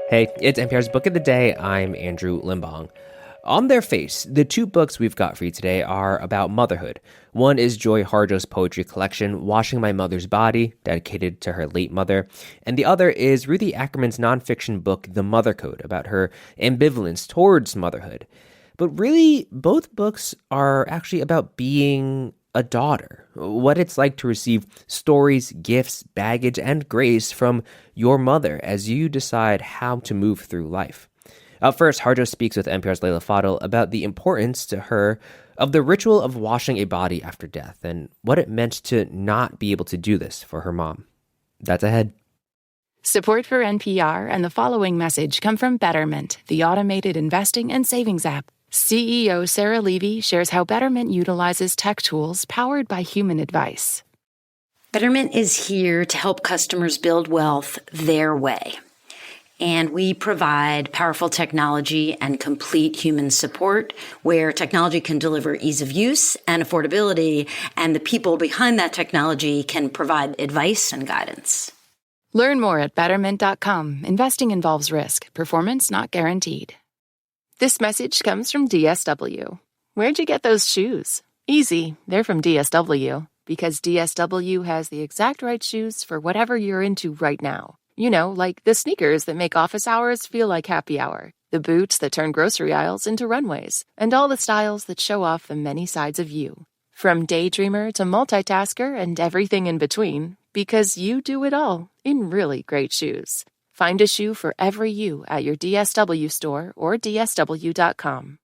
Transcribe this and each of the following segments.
Hey, it's NPR's Book of the Day. I'm Andrew Limbong. On their face, the two books we've got for you today are about motherhood. One is Joy Harjo's poetry collection, Washing My Mother's Body, dedicated to her late mother. And the other is Ruthie Ackerman's nonfiction book, The Mother Code, about her ambivalence towards motherhood. But really, both books are actually about being a daughter, what it's like to receive stories, gifts, baggage, and grace from your mother as you decide how to move through life. Up first, Harjo speaks with NPR's Leila Fadel about the importance to her of the ritual of washing a body after death and what it meant to not be able to do this for her mom. That's ahead. Support for NPR and the following message come from Betterment, the automated investing and savings app. CEO Sarah Levy shares how Betterment utilizes tech tools powered by human advice. Betterment is here to help customers build wealth their way. And we provide powerful technology and complete human support where technology can deliver ease of use and affordability, and the people behind that technology can provide advice and guidance. Learn more at Betterment.com. Investing involves risk. Performance not guaranteed. This message comes from DSW. Where'd you get those shoes? Easy. They're from DSW. Because DSW has the exact right shoes for whatever you're into right now. You know, like the sneakers that make office hours feel like happy hour, the boots that turn grocery aisles into runways, and all the styles that show off the many sides of you. From daydreamer to multitasker and everything in between, because you do it all in really great shoes. Find a shoe for every you at your DSW store or dsw.com.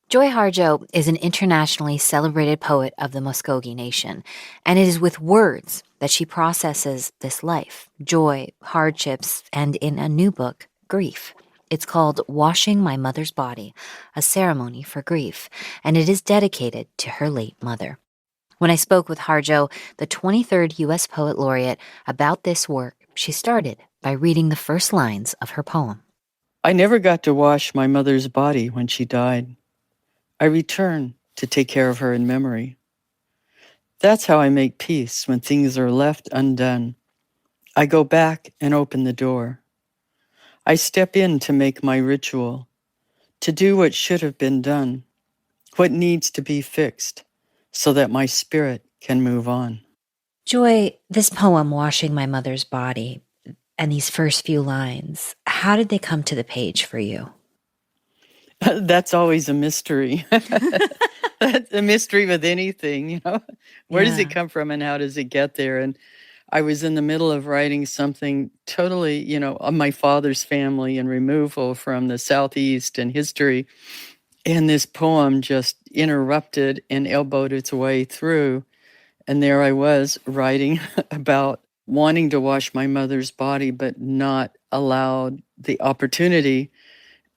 Joy Harjo is an internationally celebrated poet of the Muscogee Nation, and it is with words that she processes this life, joy, hardships, and in a new book, grief. It's called Washing My Mother's Body, a ceremony for grief, and it is dedicated to her late mother. When I spoke with Harjo, the 23rd U.S. Poet Laureate, about this work, she started by reading the first lines of her poem. I never got to wash my mother's body when she died. I return to take care of her in memory. That's how I make peace when things are left undone. I go back and open the door. I step in to make my ritual, to do what should have been done, what needs to be fixed, so that my spirit can move on. Joy, this poem, Washing My Mother's Body, and these first few lines, how did they come to the page for you? That's always a mystery. That's a mystery with anything, you know. Where does it come from and how does it get there? And I was in the middle of writing something totally, you know, on my father's family and removal from the Southeast and history. And this poem just interrupted and elbowed its way through. And there I was writing about wanting to wash my mother's body, but not allowed the opportunity.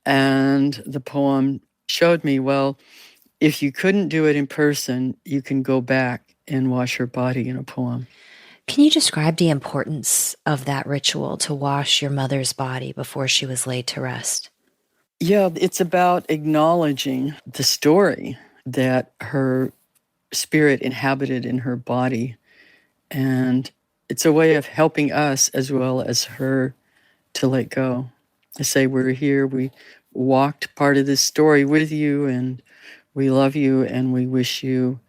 And the poem showed me, well, if you couldn't do it in person, you can go back and wash her body in a poem. Can you describe the importance of that ritual to wash your mother's body before she was laid to rest? Yeah, it's about acknowledging the story that her spirit inhabited in her body. And it's a way of helping us as well as her to let go. I say, we're here, we walked part of this story with you, and we love you, and we wish you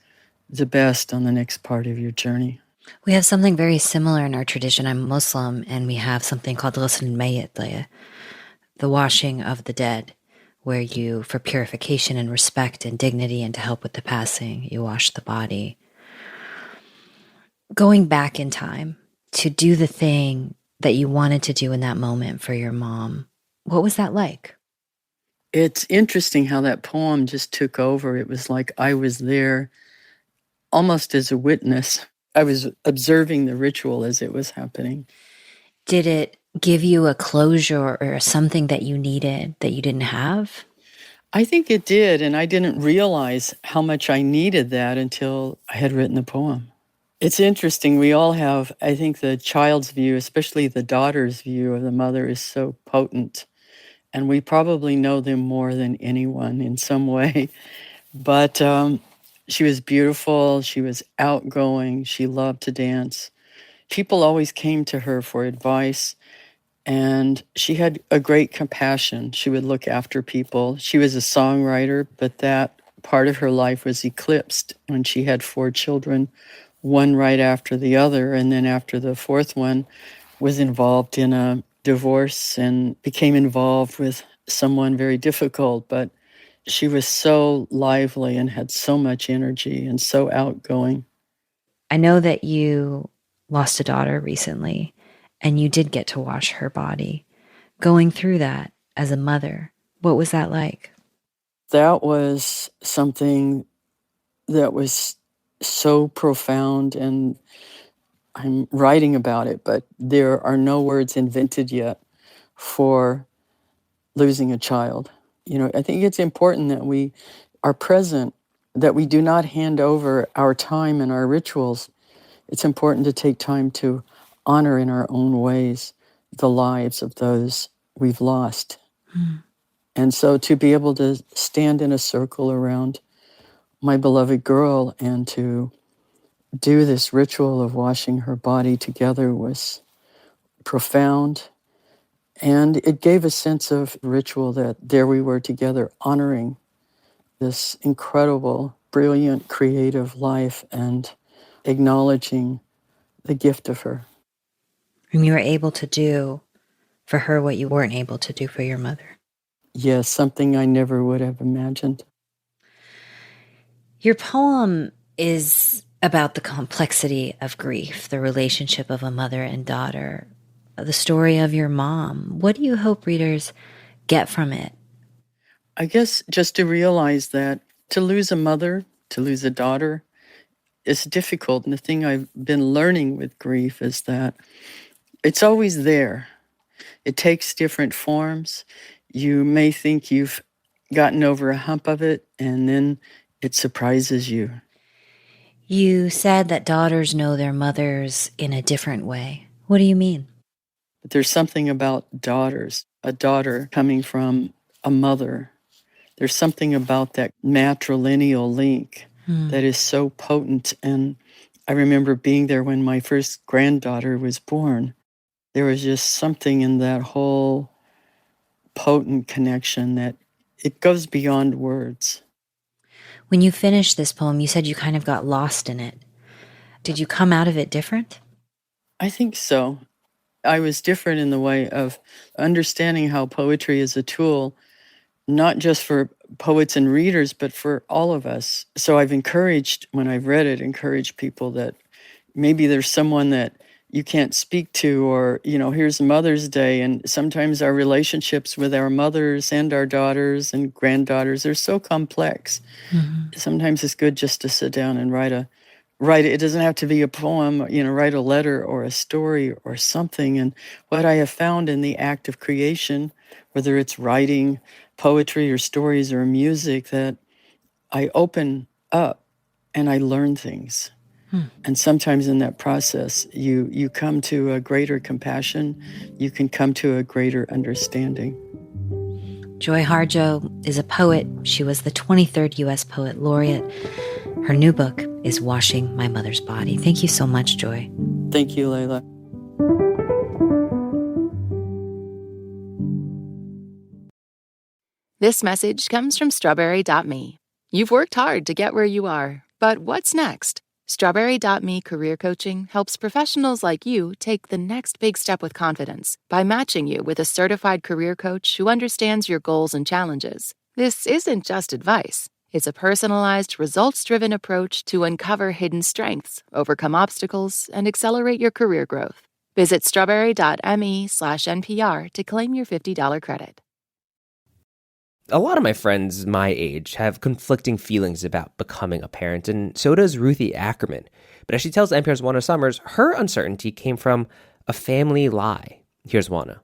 the best on the next part of your journey. We have something very similar in our tradition. I'm Muslim, and we have something called ghusl al-mayyit, the washing of the dead, where you, for purification and respect and dignity and to help with the passing, you wash the body. Going back in time to do the thing that you wanted to do in that moment for your mom, what was that like? It's interesting how that poem just took over. It was like I was there almost as a witness. I was observing the ritual as it was happening. Did it give you a closure or something that you needed that you didn't have? I think it did, and I didn't realize how much I needed that until I had written the poem. It's interesting. We all have, I think the child's view, especially the daughter's view of the mother, is so potent. And we probably know them more than anyone in some way. But she was beautiful. She was outgoing. She loved to dance. People always came to her for advice. And she had a great compassion. She would look after people. She was a songwriter, but that part of her life was eclipsed when she had 4 children, one right after the other. And then after the 4th one, was involved in a divorce and became involved with someone very difficult. But she was so lively and had so much energy and so outgoing. I know that you lost a daughter recently, and you did get to wash her body. Going through that as a mother, what was that like? That was something that was so profound, and I'm writing about it, but there are no words invented yet for losing a child. You know, I think it's important that we are present, that we do not hand over our time and our rituals. It's important to take time to honor in our own ways the lives of those we've lost. And so to be able to stand in a circle around my beloved girl and to do this ritual of washing her body together was profound. And it gave a sense of ritual that there we were together honoring this incredible, brilliant, creative life and acknowledging the gift of her. And you were able to do for her what you weren't able to do for your mother. Yes, something I never would have imagined. Your poem is about the complexity of grief, the relationship of a mother and daughter, the story of your mom. What do you hope readers get from it? I guess just to realize that to lose a mother, to lose a daughter, is difficult. And the thing I've been learning with grief is that it's always there. It takes different forms. You may think you've gotten over a hump of it, and then it surprises you. You said that daughters know their mothers in a different way. What do you mean? But there's something about daughters, a daughter coming from a mother. There's something about that matrilineal link that is so potent. And I remember being there when my first granddaughter was born. There was just something in that whole potent connection that it goes beyond words. When you finished this poem, you said you kind of got lost in it. Did you come out of it different? I think so. I was different in the way of understanding how poetry is a tool, not just for poets and readers, but for all of us. So I've encouraged, when I've read it, encouraged people that maybe there's someone that you can't speak to, or, you know, here's Mother's Day. And sometimes our relationships with our mothers and our daughters and granddaughters are so complex. Sometimes it's good just to sit down and write it. It doesn't have to be a poem, you know, write a letter or a story or something. And what I have found in the act of creation, whether it's writing poetry or stories or music, that I open up and I learn things. And sometimes in that process, you come to a greater compassion. You can come to a greater understanding. Joy Harjo is a poet. She was the 23rd U.S. Poet Laureate. Her new book is Washing My Mother's Body. Thank you so much, Joy. Thank you, Leila. This message comes from Strawberry.me. You've worked hard to get where you are, but what's next? Strawberry.me Career Coaching helps professionals like you take the next big step with confidence by matching you with a certified career coach who understands your goals and challenges. This isn't just advice. It's a personalized, results-driven approach to uncover hidden strengths, overcome obstacles, and accelerate your career growth. Visit strawberry.me/NPR to claim your $50 credit. A lot of my friends my age have conflicting feelings about becoming a parent, and so does Ruthie Ackerman. But as she tells NPR's Juana Summers, her uncertainty came from a family lie. Here's Juana.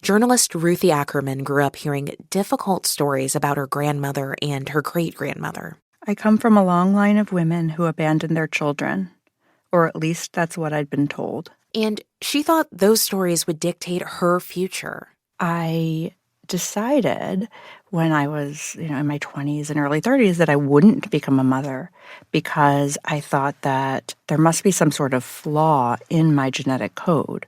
Journalist Ruthie Ackerman grew up hearing difficult stories about her grandmother and her great-grandmother. I come from a long line of women who abandoned their children, or at least that's what I'd been told. And she thought those stories would dictate her future. I decided when I was, in my 20s and early 30s that I wouldn't become a mother because I thought that there must be some sort of flaw in my genetic code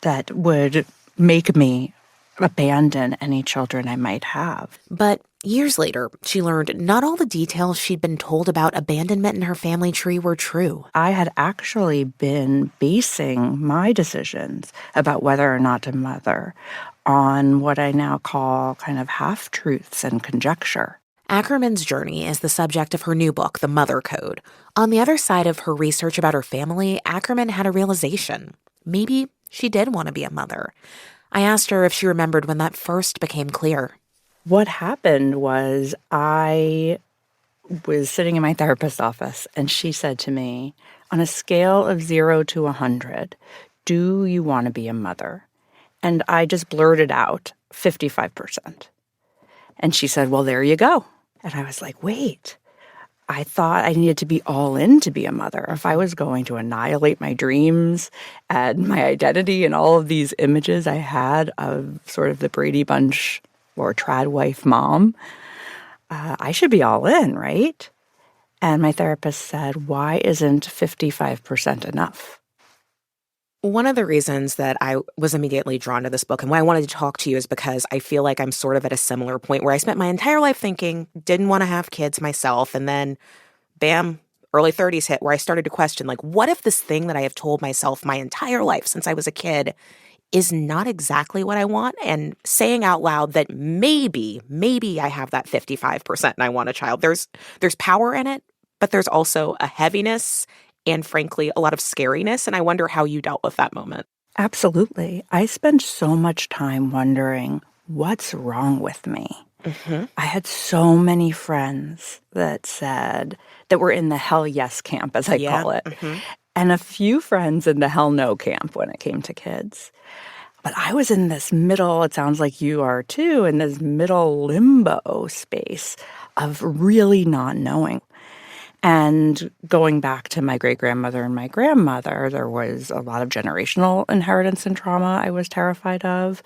that would make me abandon any children I might have. But years later, she learned not all the details she'd been told about abandonment in her family tree were true. I had actually been basing my decisions about whether or not to mother on what I now call kind of half-truths and conjecture. Ackerman's journey is the subject of her new book, The Mother Code. On the other side of her research about her family, Ackerman had a realization. Maybe she did want to be a mother. I asked her if she remembered when that first became clear. What happened was I was sitting in my therapist's office, and she said to me, on a scale of 0 to 100, do you want to be a mother? And I just blurted out 55%. And she said, well, there you go. And I was like, wait, I thought I needed to be all in to be a mother. If I was going to annihilate my dreams and my identity and all of these images I had of sort of the Brady Bunch or trad wife mom, I should be all in, right? And my therapist said, why isn't 55% enough? One of the reasons that I was immediately drawn to this book and why I wanted to talk to you is because I feel like I'm sort of at a similar point where I spent my entire life thinking, didn't want to have kids myself. And then, bam, early 30s hit where I started to question, like, what if this thing that I have told myself my entire life since I was a kid is not exactly what I want? And saying out loud that maybe I have that 55% and I want a child. There's power in it, but there's also a heaviness and frankly, a lot of scariness. And I wonder how you dealt with that moment. Absolutely. I spent so much time wondering, what's wrong with me? Mm-hmm. I had so many friends that were in the hell yes camp, as I call it, and a few friends in the hell no camp when it came to kids. But I was in this middle, it sounds like you are too, in this middle limbo space of really not knowing. And going back to my great-grandmother and my grandmother, there was a lot of generational inheritance and trauma I was terrified of.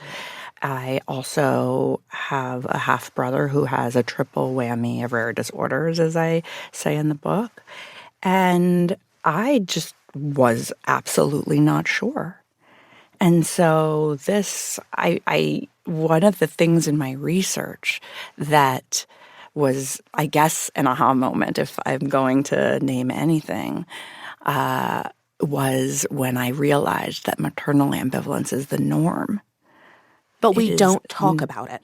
I also have a half-brother who has a triple whammy of rare disorders, as I say in the book. And I just was absolutely not sure. And so one of the things in my research that was, I guess, an aha moment, if I'm going to name anything, was when I realized that maternal ambivalence is the norm. But we don't talk about it.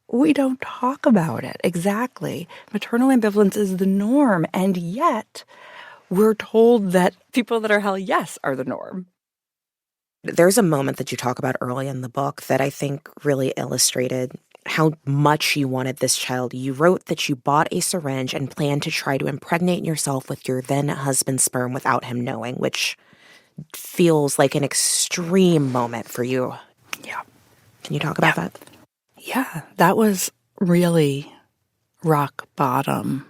We don't talk about it. Exactly. Maternal ambivalence is the norm. And yet we're told that people that are hell yes are the norm. There's a moment that you talk about early in the book that I think really illustrated how much you wanted this child. You wrote that you bought a syringe and planned to try to impregnate yourself with your then husband's sperm without him knowing, which feels like an extreme moment for you. Yeah. Can you talk about that? Yeah, that was really rock bottom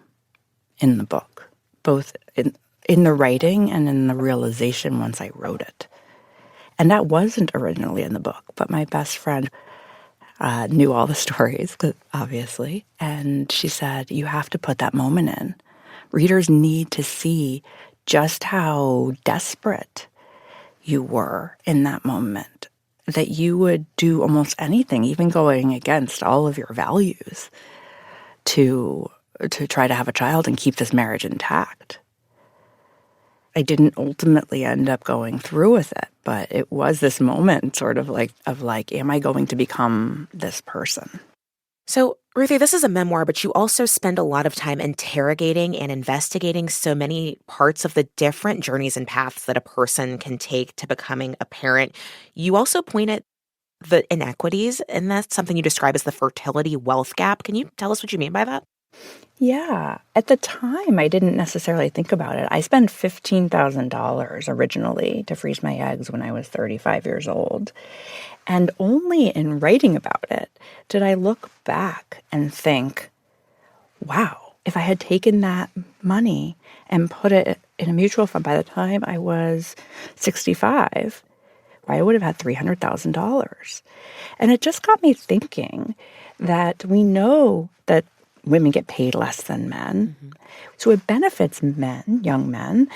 in the book, both in the writing and in the realization once I wrote it. And that wasn't originally in the book, but my best friend knew all the stories, obviously. And she said, you have to put that moment in. Readers need to see just how desperate you were in that moment, that you would do almost anything, even going against all of your values, to try to have a child and keep this marriage intact. I didn't ultimately end up going through with it, but it was this moment sort of like, am I going to become this person? So, Ruthie, this is a memoir, but you also spend a lot of time interrogating and investigating so many parts of the different journeys and paths that a person can take to becoming a parent. You also point at the inequities, and that's something you describe as the fertility wealth gap. Can you tell us what you mean by that? Yeah. At the time, I didn't necessarily think about it. I spent $15,000 originally to freeze my eggs when I was 35 years old. And only in writing about it did I look back and think, wow, if I had taken that money and put it in a mutual fund by the time I was 65, I would have had $300,000. And it just got me thinking that we know that women get paid less than men. Mm-hmm. So it benefits men, young men.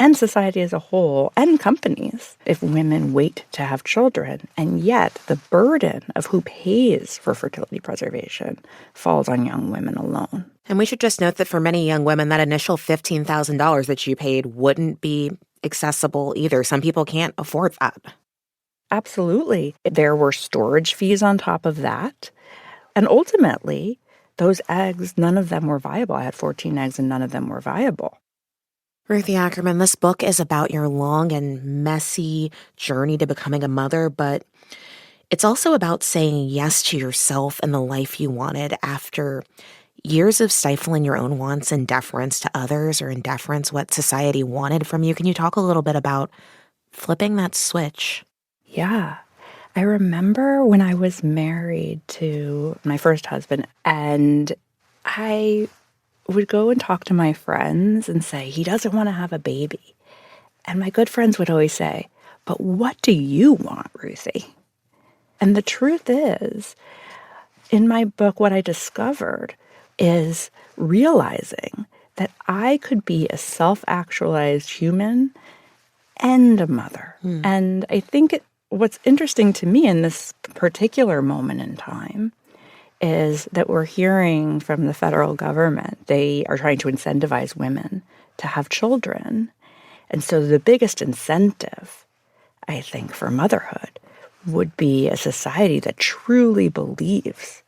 and society as a whole, and companies, if women wait to have children. And yet the burden of who pays for fertility preservation falls on young women alone. And we should just note that for many young women, that initial $15,000 that you paid wouldn't be accessible either. Some people can't afford that. Absolutely. There were storage fees on top of that. And ultimately, those eggs, none of them were viable. I had 14 eggs and none of them were viable. Ruthie Ackerman, this book is about your long and messy journey to becoming a mother, but it's also about saying yes to yourself and the life you wanted after years of stifling your own wants in deference to others or in deference what society wanted from you. Can you talk a little bit about flipping that switch? Yeah. I remember when I was married to my first husband, and I would go and talk to my friends and say, he doesn't want to have a baby. And my good friends would always say, but what do you want, Ruthie? And the truth is, in my book, what I discovered is realizing that I could be a self-actualized human and a mother. And I think what's interesting to me in this particular moment in time is that we're hearing from the federal government, they are trying to incentivize women to have children. And so the biggest incentive, I think, for motherhood would be a society that truly believes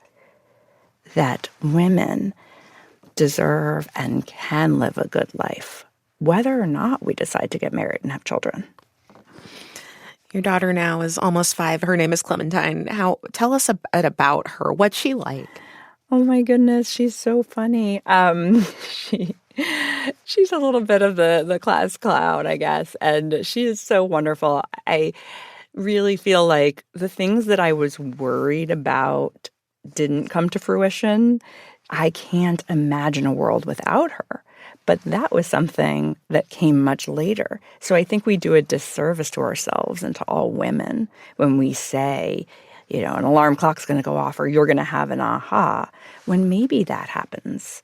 that women deserve and can live a good life, whether or not we decide to get married and have children. Your daughter now is almost 5. Her name is Clementine. Tell us a bit about her. What's she like? Oh my goodness, she's so funny. She's a little bit of the class clown, I guess, and she is so wonderful. I really feel like the things that I was worried about didn't come to fruition. I can't imagine a world without her. But that was something that came much later. So I think we do a disservice to ourselves and to all women when we say, an alarm clock's going to go off or you're going to have an aha, when maybe that happens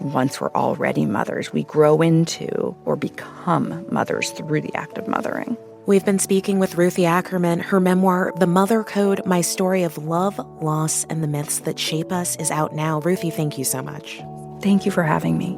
once we're already mothers. We grow into or become mothers through the act of mothering. We've been speaking with Ruthie Ackerman. Her memoir, The Mother Code, My Story of Love, Loss, and the Myths That Shape Us is out now. Ruthie, thank you so much. Thank you for having me.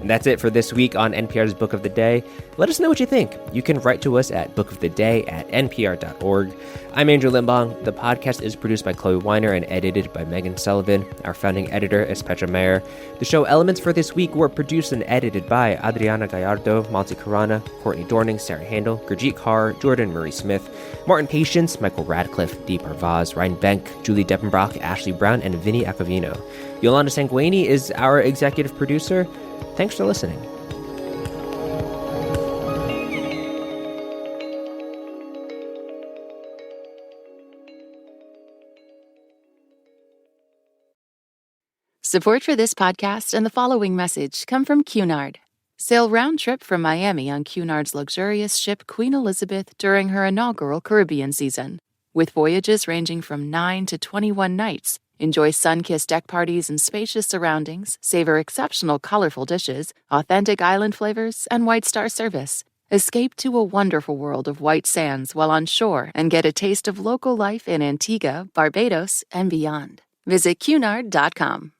And that's it for this week on NPR's Book of the Day. Let us know what you think. You can write to us at bookoftheday@npr.org. I'm Andrew Limbong. The podcast is produced by Chloe Weiner and edited by Megan Sullivan. Our founding editor is Petra Mayer. The show elements for this week were produced and edited by Adriana Gallardo, Malti Carana, Courtney Dorning, Sarah Handel, Gurjit Kaur, Jordan Marie Smith, Martin Patience, Michael Radcliffe, Dee Parvaz, Ryan Benk, Julie Deppenbrock, Ashley Brown, and Vinny Acavino. Yolanda Sanguini is our executive producer. Thanks for listening. Support for this podcast and the following message come from Cunard. Sail round trip from Miami on Cunard's luxurious ship Queen Elizabeth during her inaugural Caribbean season. With voyages ranging from 9 to 21 nights, enjoy sun-kissed deck parties and spacious surroundings, savor exceptional colorful dishes, authentic island flavors, and White Star service. Escape to a wonderful world of white sands while on shore and get a taste of local life in Antigua, Barbados, and beyond. Visit Cunard.com.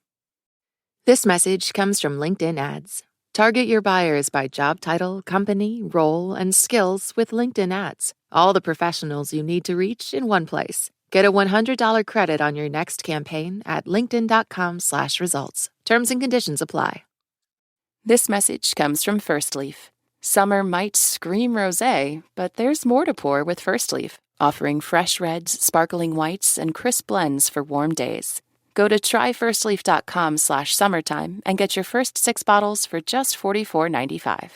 This message comes from LinkedIn Ads. Target your buyers by job title, company, role, and skills with LinkedIn Ads. All the professionals you need to reach in one place. Get a $100 credit on your next campaign at linkedin.com/results. Terms and conditions apply. This message comes from First Leaf. Summer might scream rosé, but there's more to pour with First Leaf, offering fresh reds, sparkling whites, and crisp blends for warm days. Go to tryfirstleaf.com/summertime and get your first 6 bottles for just $44.95.